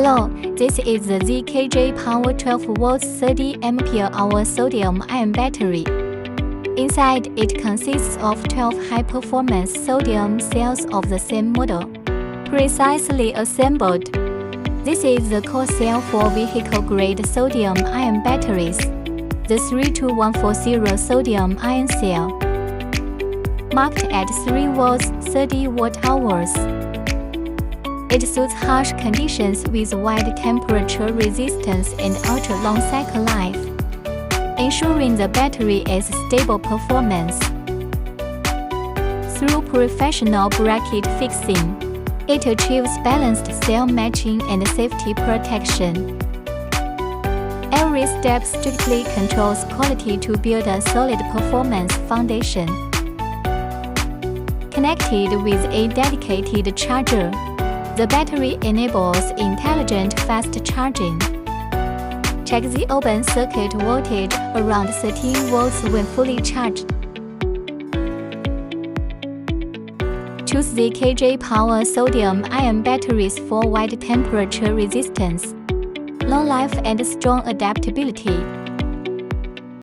Hello, this is the ZKJ Power 12 volts 30 ampere-hour sodium-ion battery. Inside, it consists of 12 high-performance sodium cells of the same model, precisely assembled. This is the core cell for vehicle-grade sodium-ion batteries, the 32140 sodium-ion cell, marked at 3 volts 30 watt-hours. It suits harsh conditions with wide temperature resistance and ultra-long cycle life, ensuring the battery has stable performance. Through professional bracket fixing, it achieves balanced cell matching and safety protection. Every step strictly controls quality to build a solid performance foundation. Connected with a dedicated charger, the battery enables intelligent fast charging. Check the open circuit voltage around 13 volts when fully charged. Choose ZKJ Power sodium-ion batteries for wide temperature resistance, long life and strong adaptability.